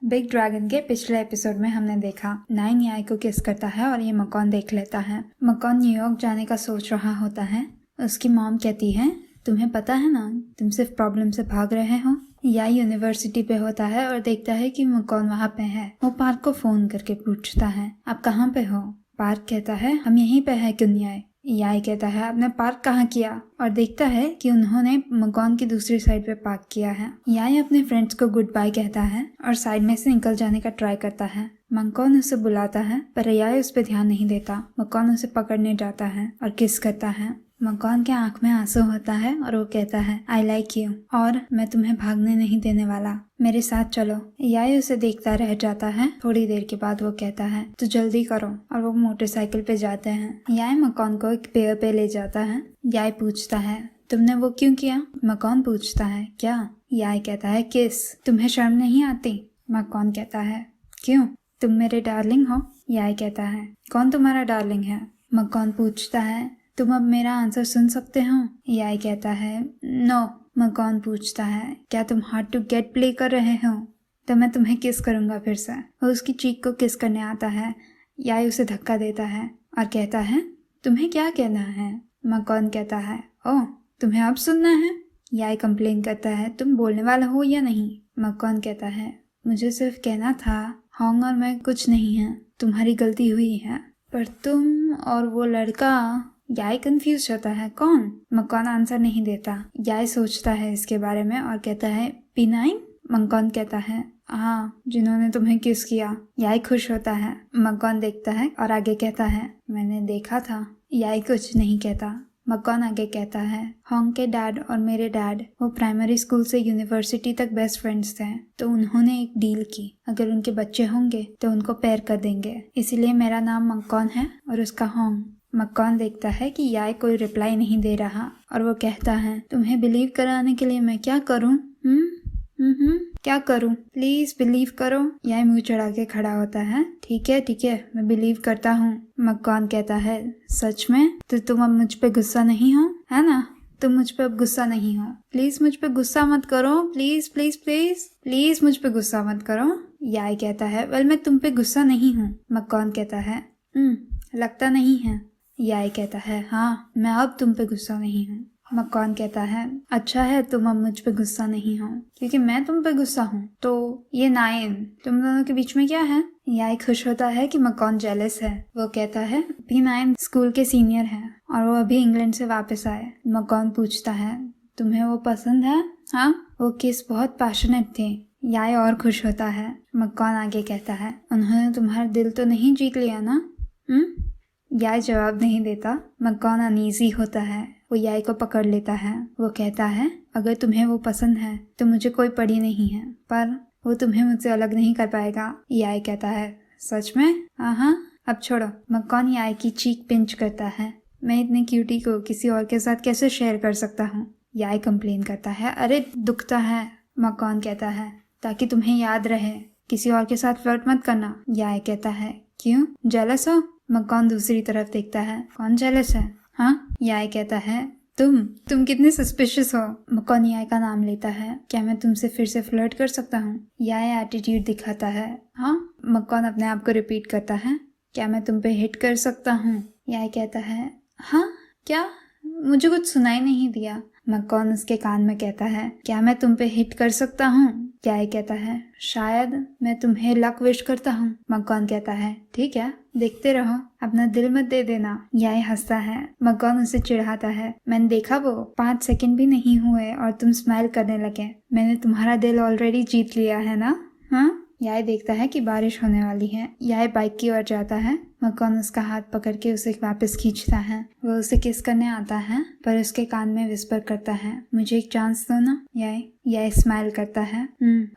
Big dragon के पिछले episode में हमने देखा नाइन याई को किस करता है और ये मकॉन देख लेता है। मकॉन न्यूयॉर्क जाने का सोच रहा होता है। उसकी मॉम कहती है, तुम्हें पता है ना, तुम सिर्फ प्रॉब्लम से भाग रहे हो। याई यूनिवर्सिटी पे होता है और देखता है कि मकॉन वहाँ पे है। वो पार्क को फोन करके पूछता है, आप कहाँ पे हो? पार्क कहता है, हम यहीं पे है कुन्याई। याई कहता है, आपने पार्क कहाँ किया? और देखता है कि उन्होंने मकॉन की दूसरी साइड पे पार्क किया है। याई अपने फ्रेंड्स को गुड बाय कहता है और साइड में से निकल जाने का ट्राई करता है। मकॉन उसे बुलाता है पर याई उस पर ध्यान नहीं देता। मकॉन उसे पकड़ने जाता है और किस करता है। मकॉन के आंख में आंसू होता है और वो कहता है, आई लाइक यू और मैं तुम्हें भागने नहीं देने वाला, मेरे साथ चलो। याई उसे देखता रह जाता है। थोड़ी देर के बाद वो कहता है, तो जल्दी करो, और वो मोटरसाइकिल पे जाते हैं। याई मकॉन को एक पेड़ पे ले जाता है। याई पूछता है, तुमने वो क्यों किया? मकॉन पूछता है, क्या? याई कहता है, किस। तुम्हें शर्म नहीं आती? मकॉन कहता है, क्यों, तुम मेरे डार्लिंग हो। याई कहता है, कौन तुम्हारा डार्लिंग है? मकॉन पूछता है, तुम अब मेरा आंसर सुन सकते हो? याई कहता है, नो। मकॉन पूछता है, क्या तुम हार्ड टू गेट प्ले कर रहे हो? तो मैं तुम्हें किस करूंगा फिर से। वो उसकी चीक को किस करने आता है। याई उसे धक्का देता है और कहता है, तुम्हें क्या कहना है? मकॉन कहता है, ओह, तुम्हें अब सुनना है? याई कंप्लेन करता है, तुम बोलने वाला हो या नहीं? मकॉन कहता है, मुझे सिर्फ कहना था, होंग और मैं कुछ नहीं है, तुम्हारी गलती हुई है, पर तुम और वो लड़का। याई कंफ्यूज होता है, कौन? मकॉन आंसर नहीं देता। याई सोचता है इसके बारे में और कहता है, P9? मकॉन कहता है, हाँ, जिन्होंने तुम्हें किस किया। याई खुश होता है। मकॉन देखता है और आगे कहता है, मैंने देखा था। याई कुछ नहीं कहता। मकॉन आगे कहता है, होंग के डैड और मेरे डैड वो प्राइमरी स्कूल से यूनिवर्सिटी तक बेस्ट फ्रेंड्स थे, तो उन्होंने एक डील की, अगर उनके बच्चे होंगे तो उनको पेयर कर देंगे, इसीलिए मेरा नाम मकॉन है और उसका होंग। मकॉन देखता है कि याई कोई रिप्लाई नहीं दे रहा और वो कहता है, तुम्हें बिलीव कराने के लिए मैं क्या करूं? क्या करूं? प्लीज बिलीव करो। याई मुंह चढ़ा के खड़ा होता है। ठीक है, मैं बिलीव करता हूँ। मकॉन कहता है, सच में? तो तुम अब मुझ पे गुस्सा नहीं हो, है ना? तुम मुझ पे अब गुस्सा नहीं हो। प्लीज मुझ पे गुस्सा मत करो, प्लीज प्लीज प्लीज प्लीज मुझ पे गुस्सा मत करो। याई कहता है, वेल मैं तुम पे गुस्सा नहीं हूँ। मकॉन कहता है, लगता नहीं है। याई कहता है, हाँ, मैं अब तुम पे गुस्सा नहीं हूँ। मकॉन कहता है, अच्छा है तुम अब मुझ पे गुस्सा नहीं हो, क्योंकि मैं तुम पे गुस्सा हूँ। तो ये नाइन, तुम दोनों के बीच में क्या है? याई खुश होता है कि मकॉन जेलस है। वो कहता है, P9 स्कूल के सीनियर है और वो अभी इंग्लैंड से वापस आए। मकॉन पूछता है, तुम्हें वो पसंद है? हाँ, वो किस बहुत पैशनेट थे। याई और खुश होता है। मकॉन आगे कहता है, उन्होंने तुम्हारा दिल तो नहीं जीत लिया ना? याई जवाब नहीं देता। मकॉन अनईजी होता है। वो याई को पकड़ लेता है। वो कहता है, अगर तुम्हें वो पसंद है तो मुझे कोई पड़ी नहीं है, पर वो तुम्हें मुझसे अलग नहीं कर पाएगा। याई कहता है, सच में? हाँ, अब छोड़ो। मकॉन याई की चीक पिंच करता है। मैं इतनी क्यूटी को किसी और के साथ कैसे शेयर कर सकता हूँ? याई कंप्लेन करता है, अरे दुखता है। मकॉन कहता है, ताकि तुम्हें याद रहे, किसी और के साथ फ्लर्ट मत करना। याई कहता है, क्यों, जेलस हो? मकॉन दूसरी तरफ देखता है, कौन जेलस है? हाँ? याई कहता है, तुम कितने सस्पिशियस हो। मकॉन याई का नाम लेता है, क्या मैं तुमसे फिर से फ्लर्ट कर सकता हूँ? याई एटीट्यूड दिखाता है। हाँ? मकॉन अपने आप को रिपीट करता है, क्या मैं तुम पे हिट कर सकता हूँ? याई कहता है, हाँ, क्या? मुझे कुछ सुनाई नहीं दिया। मकॉन उसके कान में कहता है, क्या मैं तुम पे हिट कर सकता हूँ? याई कहता है, शायद मैं तुम्हें लक विश करता हूँ। मकॉन कहता है, ठीक है, देखते रहो, अपना दिल मत दे देना। याई हंसता है। मकॉन उसे चिढ़ाता है, मैंने देखा वो 5 सेकंड भी नहीं हुए और तुम स्माइल करने लगे। मैंने तुम्हारा दिल ऑलरेडी जीत लिया है ना? हाँ? याई देखता है कि बारिश होने वाली है। याई बाइक की ओर जाता है। मकॉन उसका हाथ पकड़ के उसे वापस खींचता है। वो उसे किस करने आता है, पर उसके कान में विस्पर करता है, मुझे एक चांस दो ना। याई स्माइल करता है।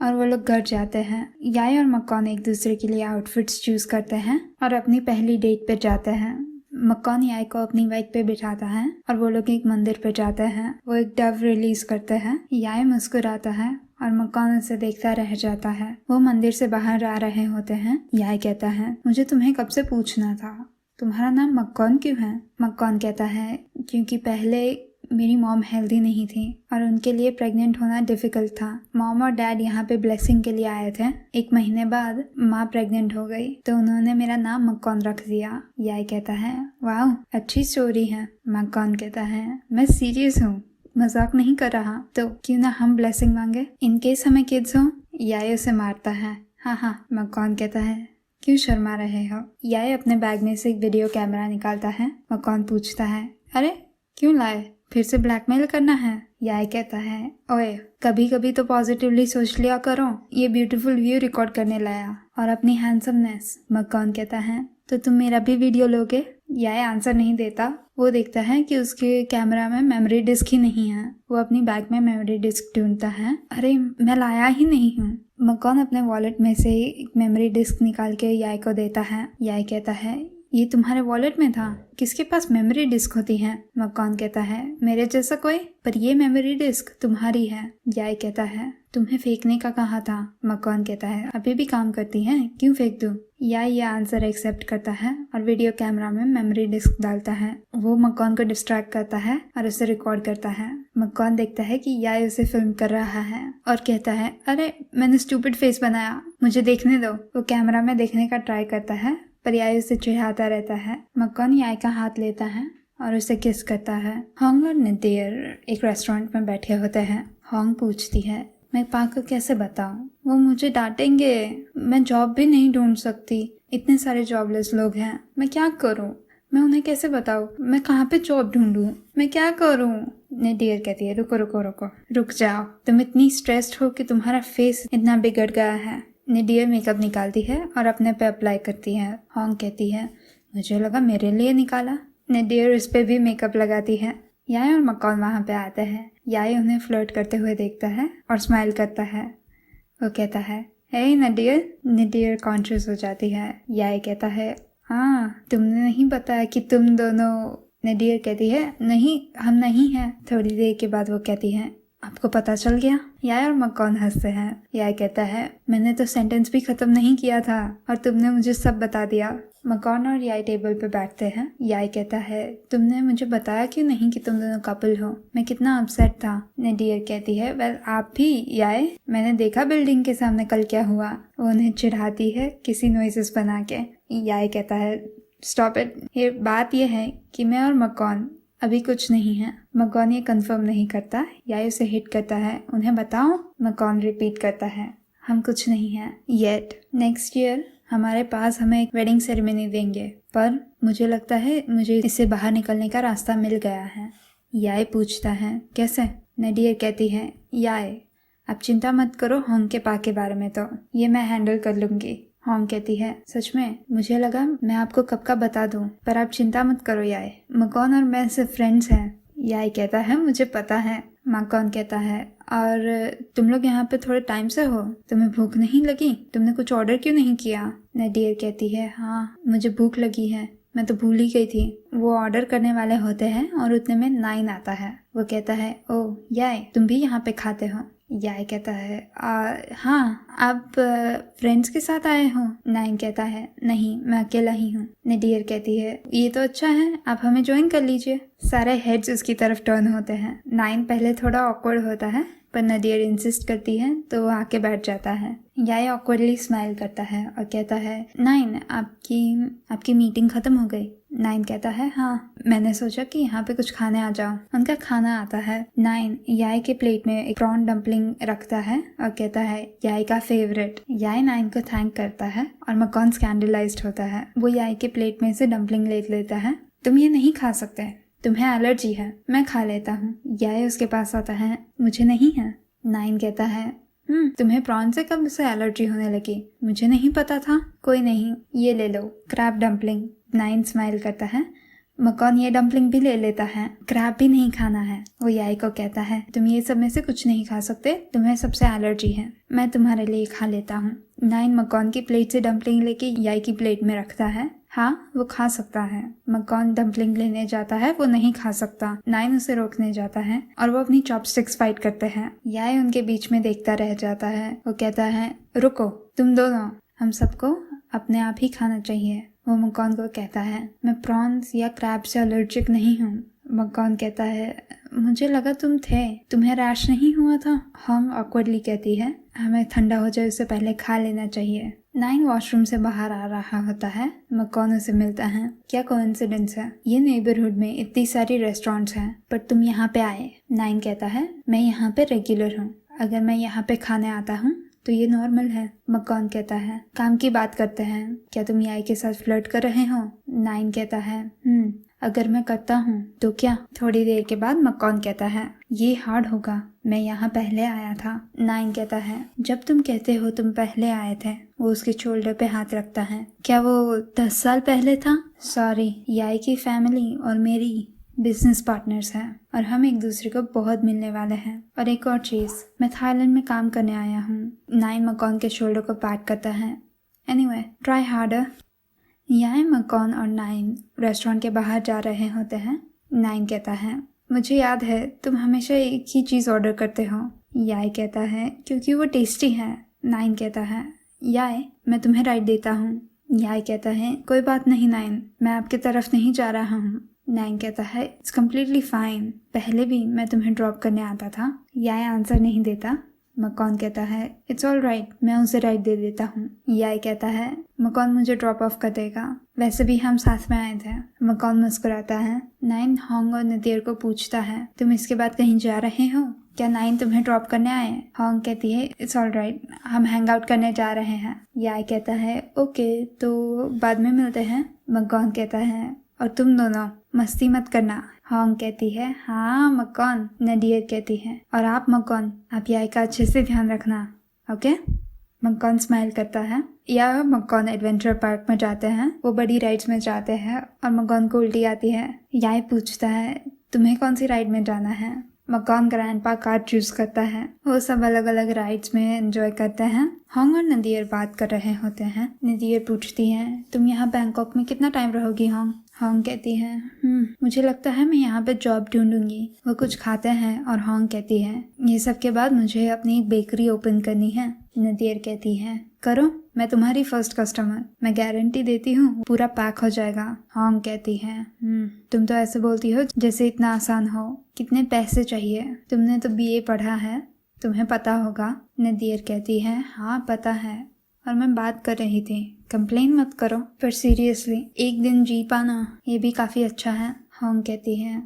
और वो लोग घर जाते हैं। याई और मकॉन एक दूसरे के लिए आउटफिट्स चूज करते हैं और अपनी पहली डेट पे जाते हैं। मकॉन याई को अपनी बाइक पे बिठाता है और वो लोग एक मंदिर पे जाते हैं। वो एक डव रिलीज करते हैं। याई मुस्कुराता है और मकॉन उसे देखता रह जाता है। वो मंदिर से बाहर आ रहे होते हैं। याई कहता है, मुझे तुम्हें कब से पूछना था, तुम्हारा नाम मकॉन क्यों है? मकॉन कहता है, क्योंकि पहले मेरी मॉम हेल्दी नहीं थी और उनके लिए प्रेग्नेंट होना डिफिकल्ट था। मॉम और डैड यहाँ पे ब्लेसिंग के लिए आए थे। 1 महीने बाद माँ प्रेग्नेंट हो गई तो उन्होंने मेरा नाम मक्कॉन रख दिया। याई कहता है वाह अच्छी स्टोरी है। मक्कॉन कहता है मैं सीरियस हूँ, मजाक नहीं कर रहा, तो क्यों ना हम ब्लेसिंग मांगे, इन केस हमें किड्स हो। याई उसे मारता है। हाँ मक्कॉन कहता है क्यों शर्मा रहे हो। याई अपने बैग में से एक वीडियो कैमरा निकालता है। मक्कॉन पूछता है अरे क्यों लाए, फिर से ब्लैकमेल करना है। याई कहता है ओए कभी कभी तो पॉजिटिवली सोच लिया करो, ये ब्यूटीफुल व्यू रिकॉर्ड करने लाया और अपनी हैंडसमनेस। मक्कॉन कहता है तो तुम मेरा भी वीडियो लोगे। याई आंसर नहीं देता। वो देखता है कि उसके कैमरा में मेमोरी डिस्क ही नहीं है। वो अपनी बैग में मेमोरी डिस्क ढूंढता है। अरे मैं लाया ही नहीं हूँ। मक्कॉन अपने वॉलेट में से एक मेमोरी डिस्क निकाल के याई को देता है। याई कहता है ये तुम्हारे वॉलेट में था, किसके पास मेमोरी डिस्क होती है। मक्कॉन कहता है मेरे जैसा कोई, पर ये मेमोरी डिस्क तुम्हारी है। याई कहता है तुम्हें फेंकने का कहा था। मक्कॉन कहता है अभी भी काम करती है, क्यों फेंक दूं। याई ये आंसर एक्सेप्ट करता है और वीडियो कैमरा में मेमोरी डिस्क डालता है। वो मक्कॉन को डिस्ट्रैक्ट करता है और उसे रिकॉर्ड करता है। मक्कॉन देखता है कि याई उसे फिल्म कर रहा है और कहता है अरे मैंने स्टूपिड फेस बनाया, मुझे देखने दो। वो कैमरा में देखने का ट्राई करता है पर याई उसे चिढ़ाता रहता है। मक्कॉन याई का हाथ लेता है और उसे किस करता है। होंग और निदेर एक रेस्टोरेंट में बैठे होते हैं। होंग पूछती है मैं पा को कैसे बताऊं, वो मुझे डांटेंगे, मैं जॉब भी नहीं ढूंढ सकती, इतने सारे जॉबलेस लोग हैं, मैं क्या करूं, मैं उन्हें कैसे बताऊं, मैं कहाँ पे जॉब ढूंढूं, मैं क्या करूं। निदेर कहती है रुको रुको रुको, रुक जाओ, तुम इतनी स्ट्रेस्ड हो कि तुम्हारा फेस इतना बिगड़ गया है। निदेर मेकअप निकालती है और अपने पे अप्लाई करती है। होंग कहती है मुझे लगा मेरे लिए निकाला। निदेर उस पे भी मेकअप लगाती है। याई और मक्कॉन वहाँ पे आते हैं। याई उन्हें फ्लर्ट करते हुए देखता है और स्माइल करता है। वो कहता है हे निदेर। निदेर कॉन्शियस हो जाती है। याई कहता है हाँ तुमने नहीं बताया कि तुम दोनों। निदेर कहती है नहीं हम नहीं हैं। थोड़ी देर के बाद वो कहती है आपको पता चल गया। याई और मक्कॉन हंसते हैं। याई कहता है मैंने तो सेंटेंस भी खत्म नहीं किया था और तुमने मुझे सब बता दिया। मक्कॉन और याई टेबल पे बैठते हैं। याई कहता है तुमने मुझे बताया क्यों नहीं कि तुम दोनों कपल हो, मैं कितना अपसेट था। निदेर कहती है वेल आप भी याई, मैंने देखा बिल्डिंग के सामने कल क्या हुआ। वो उन्हें चिढ़ाती है किसी नॉइसेस बना के। याई कहता है स्टॉप इट, ये बात ये है कि मैं और मक्कॉन अभी कुछ नहीं है। मक्कॉन ये कंफर्म नहीं करता। याई उसे हिट करता है उन्हें बताओ। मक्कॉन रिपीट करता है हम कुछ नहीं है येट। नेक्स्ट ईयर हमारे पास हमें एक वेडिंग सेरेमनी देंगे, पर मुझे लगता है मुझे इससे बाहर निकलने का रास्ता मिल गया है। याई पूछता है कैसे। निदेर कहती है याई आप चिंता मत करो होंग के पा के बारे में, तो ये मैं हैंडल कर लूंगी। होंग कहती है सच में, मुझे लगा मैं आपको कब का बता दूं, पर आप चिंता मत करो याई, मक्कॉन और मैं सिर्फ फ्रेंड्स हैं। याई कहता है मुझे पता है। मक्कॉन कहता है और तुम लोग यहाँ पे थोड़े टाइम से हो, तुम्हें भूख नहीं लगी, तुमने कुछ ऑर्डर क्यों नहीं किया। निदेर कहती है हाँ मुझे भूख लगी है, मैं तो भूल ही गई थी। वो ऑर्डर करने वाले होते हैं और उतने में 9 आता है। वो कहता है ओह याई तुम भी यहाँ पे खाते हो। याई कहता है हाँ आप फ्रेंड्स के साथ आए हो। 9 कहता है नहीं मैं अकेला ही हूँ। निदेर कहती है ये तो अच्छा है, आप हमें ज्वाइन कर लीजिए। सारे हेड्स उसकी तरफ टर्न होते हैं। 9 पहले थोड़ा ऑकवर्ड होता है पर निदेर इंसिस्ट करती है तो वो आके बैठ जाता है। याई ऑकवर्डली स्माइल करता है और कहता है 9 आपकी मीटिंग खत्म हो गई। 9 कहता है हाँ मैंने सोचा कि यहाँ पे कुछ खाने आ जाओ। उनका खाना आता है। 9 याई के प्लेट में एक प्रॉन डम्पलिंग रखता है और कहता है याई का फेवरेट। याई 9 को थैंक करता है और मक्कॉन स्कैंडलाइज्ड होता है। वो याई के प्लेट में से डम्पलिंग ले लेता है। तुम ये नहीं खा सकते, तुम्हें एलर्जी है, मैं खा लेता हूँ। याई उसके पास आता है मुझे नहीं है। 9 कहता है तुम्हें प्रॉन से कब से एलर्जी होने लगी, मुझे नहीं पता था। कोई नहीं ये ले लो क्रैब डम्पलिंग। 9 स्माइल करता है। मक्कॉन ये डम्पलिंग भी ले लेता है। क्रैब भी नहीं खाना है। वो याई को कहता है तुम ये सब में से कुछ नहीं खा सकते, तुम्हें सबसे एलर्जी है, मैं तुम्हारे लिए खा लेता हूँ। 9 मक्कॉन की प्लेट से डम्पलिंग लेके याई की प्लेट में रखता है। हाँ वो खा सकता है। मक्कॉन डम्पलिंग लेने जाता है, वो नहीं खा सकता। 9 उसे रोकने जाता है और वो अपनी चॉपस्टिक्स फाइट करते हैं। याई उनके बीच में देखता रह जाता है। वो कहता है रुको तुम दोनों, हम सबको अपने आप ही खाना चाहिए। वो मक्कॉन को कहता है मैं प्रॉन्स या क्रैब से एलर्जिक नहीं हूँ। मकॉन कहता है मुझे लगा तुम थे, तुम्हें रैश नहीं हुआ था। हॉन्ग ऑकवर्डली कहती है हमें ठंडा हो जाए उससे पहले खा लेना चाहिए। नाइन वॉशरूम से बाहर आ रहा होता है। मकॉन उसे मिलता है। क्या कोइंसिडेंस है, ये नेबरहुड में इतनी सारी रेस्टोरेंट्स हैं पर तुम यहाँ पे आए। नाइन कहता है मैं यहाँ पे रेगुलर हूँ, अगर मैं यहाँ पे खाने आता हूँ तो ये नॉर्मल है। मकॉन कहता है काम की बात करते हैं, क्या तुम याई के साथ फ्लर्ट कर रहे हो। नाइन कहता है अगर मैं करता हूँ तो क्या। थोड़ी देर के बाद मकॉन कहता है ये हार्ड होगा, मैं यहाँ पहले आया था। नाइन कहता है जब तुम कहते हो तुम पहले आए थे। वो उसके शोल्डर पे हाथ रखता है। क्या वो 10 साल पहले था। सॉरी, याई की फैमिली और मेरी बिजनेस पार्टनर्स हैं और हम एक दूसरे को बहुत मिलने वाले हैं। और एक और चीज, मैं थाईलैंड में काम करने आया हूँ। नाइन मकॉन के शोल्डर को पैट करता है। Anyway try harder. याई, मकॉन और नाइन रेस्टोरेंट के बाहर जा रहे होते हैं। नाइन कहता है मुझे याद है तुम हमेशा एक ही चीज़ ऑर्डर करते हो। याई कहता है क्योंकि वो टेस्टी है। नाइन कहता है याई मैं तुम्हें राइड देता हूँ। याई कहता है कोई बात नहीं नाइन, मैं आपकी तरफ नहीं जा रहा हूँ। नाइन कहता है इट्स कम्प्लीटली फाइन, पहले भी मैं तुम्हें ड्रॉप करने आता था। याई आंसर नहीं देता। मकॉन कहता है इट्स ऑल राइट, मैं उसे राइड दे देता हूँ। याई कहता है मकॉन मुझे ड्रॉप ऑफ कर देगा, वैसे भी हम साथ में आए थे। मकॉन मुस्कुराता है। नाइन हॉन्ग और नदीर को पूछता है तुम इसके बाद कहीं जा रहे हो क्या। नाइन तुम्हें ड्रॉप करने आए। हॉन्ग कहती है इट्स ऑल राइट, हम हैंग आउट करने जा रहे हैं। याई कहता है ओके तो बाद में मिलते हैं। मकॉन कहता है और तुम दोनों मस्ती मत करना। हॉन्ग कहती है हाँ मकॉन। नदीर कहती है और आप मकॉन, आप याई का अच्छे से ध्यान रखना, ओके। मकॉन स्माइल करता है। या मकॉन एडवेंचर पार्क में जाते हैं। वो बड़ी राइड्स में जाते हैं और मकॉन को उल्टी आती है। याई पूछता है तुम्हें कौन सी राइड में जाना है। मकॉन ग्रैंडपा कार चूज करता है। वो सब अलग अलग राइड्स में एंजॉय करते हैं। हॉन्ग और नदीर बात कर रहे होते हैं। नदीर पूछती है तुम यहाँ बैंकॉक में कितना टाइम रहोगी हॉन्ग। हॉन्ग कहती है मुझे लगता है मैं यहाँ पे जॉब ढूंढूंगी। वो कुछ खाते हैं और हॉन्ग कहती है ये सब के बाद मुझे अपनी एक बेकरी ओपन करनी है। नदीर कहती है करो, मैं तुम्हारी फर्स्ट कस्टमर, मैं गारंटी देती हूँ पूरा पैक हो जाएगा। हॉन्ग कहती है तुम तो ऐसे बोलती हो जैसे इतना आसान हो, कितने पैसे चाहिए, तुमने तो बीए पढ़ा है, तुम्हें पता होगा। नदीर कहती है हाँ पता है और मैं बात कर रही थी, कंप्लेन मत करो, पर सीरियसली एक दिन जी पाना ये भी काफी अच्छा है। हॉन्ग कहती है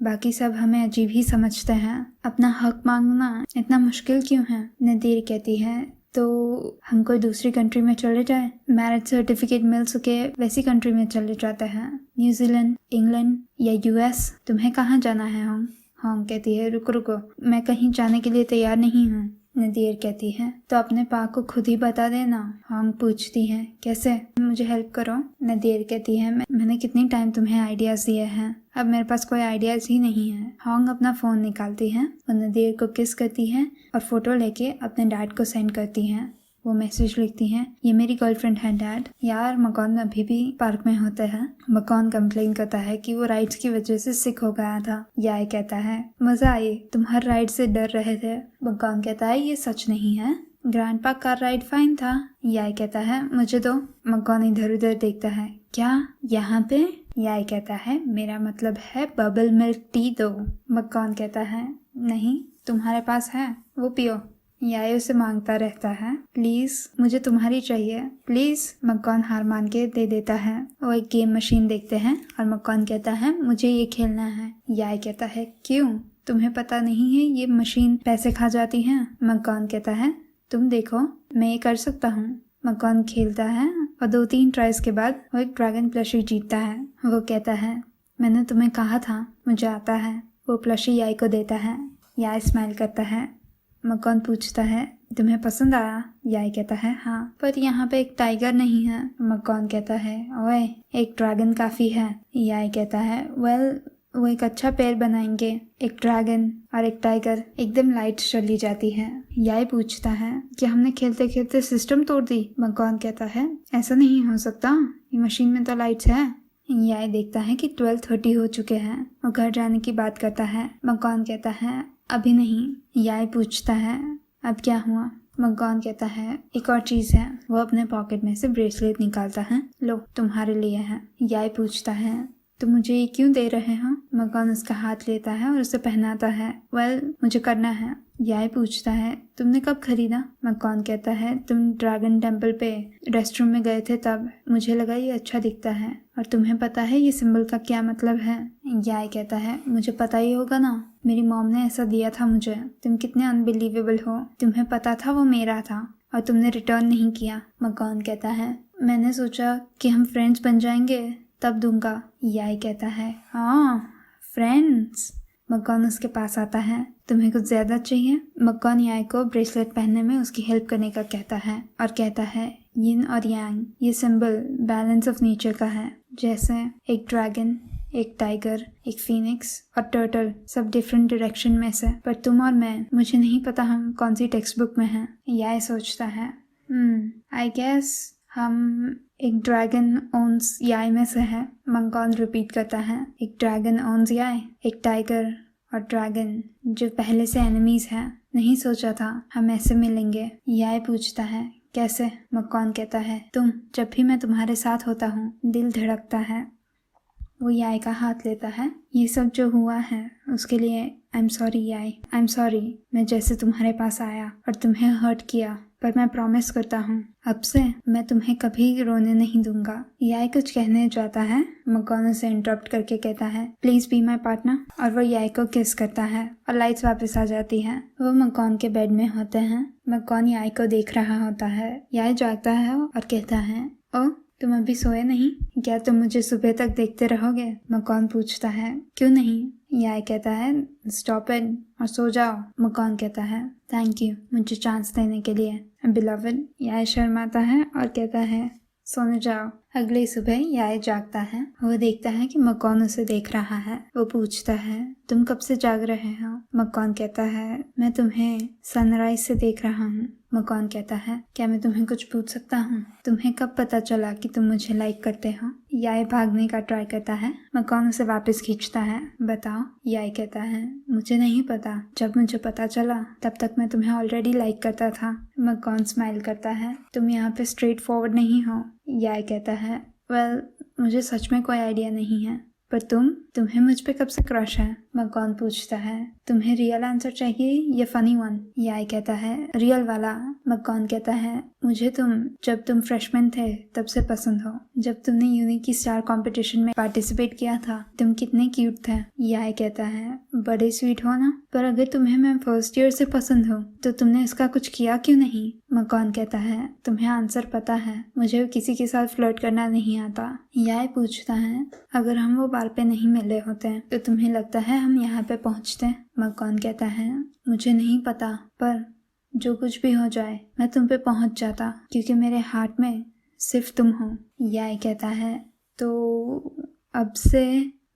बाकी सब हमें अजीब ही समझते हैं, अपना हक मांगना इतना मुश्किल क्यों है। नदीर कहती है तो हम कोई दूसरी कंट्री में चले जाए, मैरिज सर्टिफिकेट मिल सके वैसी कंट्री में चले जाते हैं, न्यूजीलैंड, इंग्लैंड या यूएस। तुम्हें कहाँ जाना है हॉन्ग। हॉन्ग कहती है रुको रुको, मैं कहीं जाने के लिए तैयार नहीं हूँ। नदीर कहती है तो अपने पाक को खुद ही बता देना। हॉन्ग पूछती है कैसे, मुझे हेल्प करो। नदीर कहती है मैंने कितनी टाइम तुम्हें आइडियाज दिए हैं, अब मेरे पास कोई आइडियाज ही नहीं है। हॉन्ग अपना फोन निकालती है और नदीर को किस करती है और फोटो लेके अपने डैड को सेंड करती है। वो मैसेज लिखती हैं ये मेरी गर्लफ्रेंड है डैड। यार मकॉन अभी भी पार्क में होते हैं। मकॉन कंप्लेन करता है कि वो राइड्स की वजह से सिक हो गया था। याई कहता है मजा आई, तुम हर राइड से डर रहे थे। मकॉन कहता है ये सच नहीं है, ग्रैंडपा का राइड फाइन था। याई कहता है मुझे दो। मकॉन इधर उधर देखता है क्या यहाँ पे। याई कहता है मेरा मतलब है बबल मिल्क टी दो। मकॉन कहता है नहीं तुम्हारे पास है वो पियो। याई उसे मांगता रहता है प्लीज मुझे तुम्हारी चाहिए प्लीज। मकॉन हार मान के दे देता है। वो एक गेम मशीन देखते हैं और मकॉन कहता है मुझे ये खेलना है। याई कहता है क्यों, तुम्हें पता नहीं है ये मशीन पैसे खा जाती है। मकॉन कहता है तुम देखो मैं ये कर सकता हूँ। मकॉन खेलता है और 2-3 ट्राइज के बाद वो एक ड्रैगन प्लशी जीतता है। वो कहता है मैंने तुम्हें कहा था मुझे आता है। वो प्लशी याई को देता है। याई स्माइल करता है। मकॉन पूछता है तुम्हें पसंद आया। याई कहता है हाँ, पर यहाँ पे एक टाइगर नहीं है। मकॉन कहता है ओए एक ड्रैगन काफी है। याई कहता है वेल वो एक अच्छा पेयर बनाएंगे, एक ड्रैगन और एक टाइगर। एकदम लाइट चली जाती है। याई पूछता है कि हमने खेलते खेलते सिस्टम तोड़ दी। मकॉन कहता है ऐसा नहीं हो सकता, ये मशीन में तो लाइट्स है। याई देखता है कि 12:30 हो चुके हैं। वो घर जाने की बात करता है। मकॉन कहता है अभी नहीं। याई पूछता है अब क्या हुआ। मकॉन कहता है एक और चीज है। वो अपने पॉकेट में से ब्रेसलेट निकालता है, लो तुम्हारे लिए है। याई पूछता है तुम मुझे ये क्यों दे रहे हो? मकान उसका हाथ लेता है और उसे पहनाता है। वेल, मुझे करना है। याई पूछता है, तुमने कब खरीदा? मकान कहता है, तुम ड्रैगन टेम्पल पे रेस्टरूम में गए थे तब। मुझे लगा ये अच्छा दिखता है। और तुम्हें पता है ये सिंबल का क्या मतलब है? याई कहता है, मुझे पता ही होगा ना, मेरी मॉम ने ऐसा दिया था मुझे। तुम कितने अनबिलीवेबल हो, तुम्हें पता था वो मेरा था और तुमने रिटर्न नहीं किया। मकान कहता है, मैंने सोचा कि हम फ्रेंड्स बन जाएंगे तब दूंगा। याई कहता है, हाँ फ्रेंड्स। मकान उसके पास आता है, तुम्हें कुछ ज्यादा चाहिए? मकान याई को ब्रेसलेट पहनने में उसकी हेल्प करने का कहता है और कहता है, यिन और यांग ये सिंबल बैलेंस ऑफ नेचर का है। जैसे एक ड्रैगन, एक टाइगर, एक फीनिक्स और टर्टल, सब डिफरेंट डायरेक्शन में से। पर तुम और मैं, मुझे नहीं पता हम कौन सी टेक्स्ट बुक में हैं। याई सोचता है, आई गेस हम एक ड्रैगन ओन्स याई में से है। मंकॉन रिपीट करता है, एक ड्रैगन ओन्स याई, एक टाइगर और ड्रैगन जो पहले से एनिमीज हैं। नहीं सोचा था हम ऐसे मिलेंगे। याई पूछता है, कैसे? मकॉन कहता है, तुम, जब भी मैं तुम्हारे साथ होता हूँ दिल धड़कता है। वो याई का हाथ लेता है। ये सब जो हुआ है उसके लिए आई एम सॉरी याई, आई एम सॉरी। मैं जैसे तुम्हारे पास आया और तुम्हें हर्ट किया, पर मैं प्रॉमिस करता हूँ अब से मैं तुम्हें कभी रोने नहीं दूंगा। याई कुछ कहने जाता है, मकॉन उसे इंटरप्ट करके कहता है, प्लीज बी माई पार्टनर। और वो याई को किस करता है और लाइट्स वापस आ जाती हैं। वो मकॉन के बेड में होते हैं। मकॉन याई को देख रहा होता है। याई जागता है और कहता है, ओ तुम अभी सोए नहीं? क्या तुम मुझे सुबह तक देखते रहोगे? मकॉन पूछता है, क्यों नहीं? याई कहता है, स्टॉप इट और सो जाओ। मकॉन कहता है, थैंक यू मुझे चांस देने के लिए बिलवड। याई शर्माता है और कहता है, सोने जाओ। अगली सुबह याई जागता है। वो देखता है कि मकॉन उसे देख रहा है। वो पूछता है, तुम कब से जाग रहे हो? मकॉन कहता है, मैं तुम्हें सनराइज से देख रहा हूँ। मकॉन कहता है, क्या मैं तुम्हें कुछ पूछ सकता हूँ? तुम्हें कब पता चला कि तुम मुझे लाइक करते हो? याई भागने का ट्राई करता है। मकॉन उसे वापस खींचता है। बताओ। याई कहता है, मुझे नहीं पता। जब मुझे पता चला तब तक मैं तुम्हें ऑलरेडी लाइक करता था। मकॉन स्माइल करता है। तुम यहाँ पे स्ट्रेट फॉरवर्ड नहीं हो। याई कहता है, वेल मुझे सच में कोई आइडिया नहीं है, पर तुम्हें मुझ पे कब से क्रश है? मकॉन पूछता है, तुम्हें रियल आंसर चाहिए या फनी वन? याई कहता है, रियल वाला। मकॉन कहता है, मुझे जब तुम फ्रेशमैन थे तब से पसंद हो। जब तुमने यूनिक की स्टार कंपटीशन में पार्टिसिपेट किया था तुम कितने क्यूट थे। याई कहता है, बड़े स्वीट हो ना, पर अगर तुम्हें मैं फर्स्ट ईयर से पसंद हूँ तो तुमने इसका कुछ किया क्यों नहीं? मकॉन कहता है, तुम्हें आंसर पता है, मुझे किसी के साथ फ्लर्ट करना नहीं आता। याई पूछता है, अगर हम वो बार पे नहीं मिले होते तो तुम्हें लगता है हम यहाँ पे पहुँचते? मकॉन कहता है, मुझे नहीं पता, पर जो कुछ भी हो जाए मैं तुम पे पहुँच जाता क्योंकि मेरे हार्ट में सिर्फ तुम हो। याई कहता है, तो अब से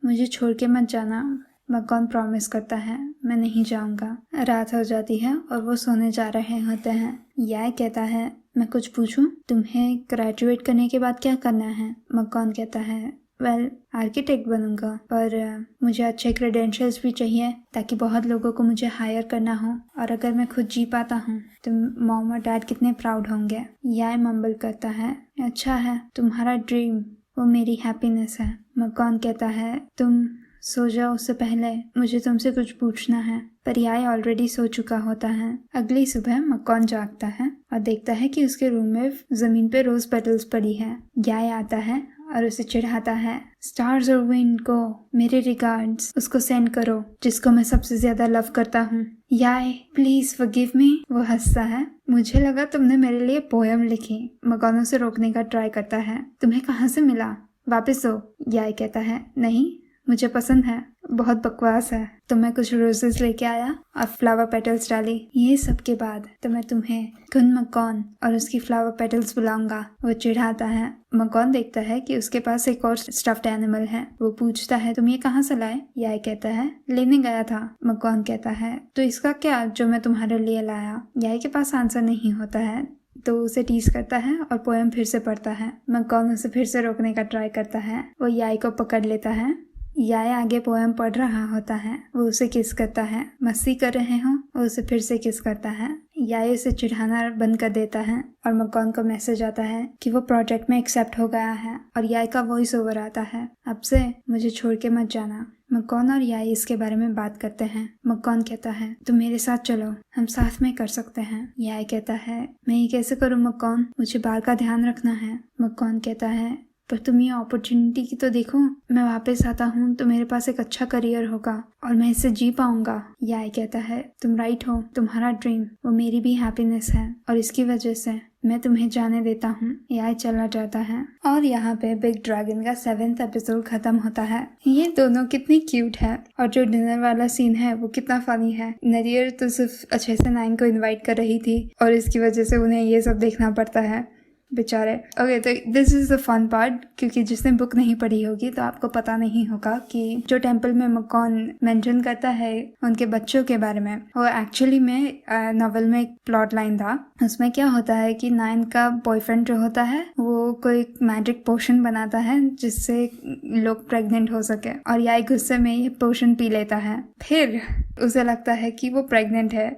मुझे छोड़ के मत जाना। मकॉन प्रॉमिस करता है, मैं नहीं जाऊंगा। रात हो जाती है और वो सोने जा रहे होते हैं। याई कहता है, मैं कुछ पूछूं? तुम्हें ग्रेजुएट करने के बाद क्या करना है? मकॉन कहता है, वेल आर्किटेक्ट बनूंगा, पर मुझे अच्छे क्रेडेंशियल्स भी चाहिए ताकि बहुत लोगों को मुझे हायर करना हो, और अगर मैं खुद जी पाता हूँ तो मॉम और डैड कितने प्राउड होंगे। याई मम्बल करता है, अच्छा है, तुम्हारा ड्रीम वो मेरी हैप्पीनेस है। मकॉन कहता है, तुम सो जाओ उससे पहले मुझे तुमसे कुछ पूछना है, पर याई ऑलरेडी सो चुका होता है। अगली सुबह मकॉन जागता है और देखता है कि उसके रूम में जमीन पे रोज पेटल्स पड़ी है। याई आता है और उसे चिढ़ाता है, स्टार्स और विंड को मेरे रिगार्ड्स उसको सेंड करो जिसको मैं सबसे ज्यादा लव करता हूँ। याई प्लीज फॉरगिव मी। वो हंसता है, मुझे लगा तुमने मेरे लिए पोयम लिखी। मकॉन उसे रोकने का ट्राई करता है, तुम्हें कहाँ से मिला? वापस हो। याई कहता है, नहीं मुझे पसंद है, बहुत बकवास है। तो मैं कुछ रोजेस लेके आया और फ्लावर पेटल्स डाली। ये सब के बाद तो मैं तुम्हें खुन मकॉन और उसकी फ्लावर पेटल्स बुलाऊंगा। वो चिढ़ाता है। मकॉन देखता है कि उसके पास एक और स्टफ्ड एनिमल है। वो पूछता है, तुम ये कहाँ से लाए? याई कहता है, लेने गया था। मकॉन कहता है, तो इसका क्या जो मैं तुम्हारे लिए लाया? याई के पास आंसर नहीं होता है तो उसे टीज करता है और पोएम फिर से पढ़ता है। मकॉन उसे फिर से रोकने का ट्राई करता है। वो याई को पकड़ लेता है। याई आगे पोएम पढ़ रहा होता है। वो उसे किस करता है। मस्ती कर रहे हो, वो उसे फिर से किस करता है। याई उसे चिढ़ाना बंद कर देता है और मकॉन को मैसेज आता है कि वो प्रोजेक्ट में एक्सेप्ट हो गया है और याई का वॉइस ओवर आता है, अब से मुझे छोड़ के मत जाना। मकॉन और याई इसके बारे में बात करते हैं। मकॉन कहता है तुम मेरे साथ चलो, हम साथ में कर सकते हैं। याई कहता है मैं ये कैसे करूँ मकॉन, मुझे बाहर का ध्यान रखना है। मकॉन कहता है पर तुम ये अपॉर्चुनिटी की तो देखो, मैं वापस आता हूँ तो मेरे पास एक अच्छा करियर होगा और मैं इससे जी पाऊंगा। याई कहता है तुम राइट हो, तुम्हारा ड्रीम वो मेरी भी हैप्पीनेस है और इसकी वजह से मैं तुम्हें जाने देता हूँ। याई चला जाता है और यहाँ पे बिग ड्रैगन का 7th एपिसोड खत्म होता है। ये दोनों कितनी क्यूट है और जो डिनर वाला सीन है वो कितना फनी है। नरियर तो सिर्फ अच्छे से 9 को इनवाइट कर रही थी और इसकी वजह से उन्हें ये सब देखना पड़ता है बेचारे। ओके, तो this is the fun part, क्योंकि जिसने बुक नहीं पढ़ी होगी तो आपको पता नहीं होगा कि जो टेम्पल में मकॉन मेंशन करता है उनके बच्चों के बारे में, वो एक्चुअली में नॉवेल में एक प्लॉट लाइन था। उसमें क्या होता है कि 9 का बॉयफ्रेंड जो होता है वो कोई मैजिक पोशन बनाता है जिससे लोग प्रेग्नेंट हो सके और याई गुस्से में ये पोशन पी लेता है। फिर उसे लगता है कि वो प्रेग्नेंट है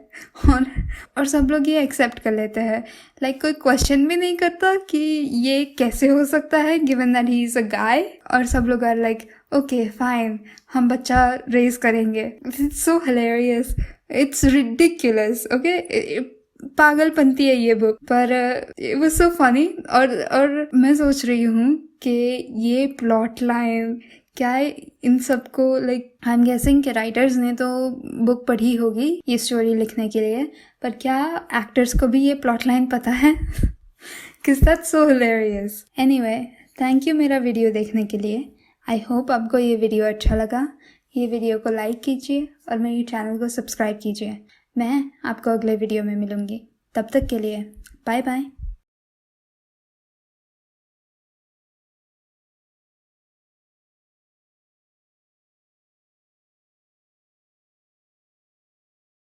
और सब लोग ये एक्सेप्ट कर लेते हैं। लाइक कोई क्वेश्चन भी नहीं करता कि ये कैसे हो सकता है given that he is a guy, और सब लोग आर लाइक ओके फाइन, हम बच्चा रेज करेंगे। It's so hilarious, it's ridiculous. Okay, पागलपंती है ये बुक, पर इट वाज सो फनी। और मैं सोच रही हूँ कि ये प्लॉट लाइन क्या इन सबको, लाइक आई एम गेसिंग कि राइटर्स ने तो बुक पढ़ी होगी ये स्टोरी लिखने के लिए, पर क्या एक्टर्स को भी ये प्लॉट लाइन पता है? Cause that's so hilarious. Anyway, thank you मेरा वीडियो देखने के लिए। आई होप आपको ये वीडियो अच्छा लगा। ये वीडियो को लाइक कीजिए और मेरे चैनल को सब्सक्राइब कीजिए। मैं आपको अगले वीडियो में मिलूँगी, तब तक के लिए बाय बाय।